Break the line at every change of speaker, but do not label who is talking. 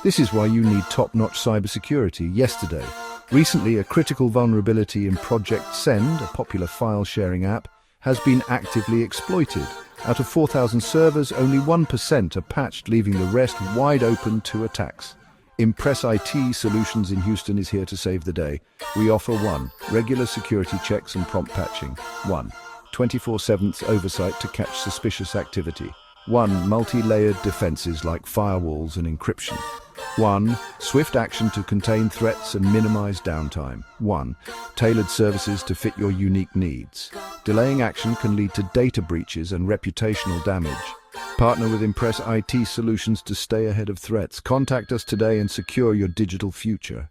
This is why you need top-notch cybersecurity yesterday. Recently, a critical vulnerability in Project Send, a popular file-sharing app, has been actively exploited. Out of 4,000 servers, only 1% are patched, leaving the rest wide open to attacks. Impress IT Solutions in Houston is here to save the day. We offer 1. Regular security checks and prompt patching. 1. 24/7 oversight to catch suspicious activity. 1. Multi-layered defenses like firewalls and encryption. 1. Swift action to contain threats and minimize downtime. 1. Tailored services to fit your unique needs. Delaying action can lead to data breaches and reputational damage. Partner with Impress IT Solutions to stay ahead of threats. Contact us today and secure your digital future.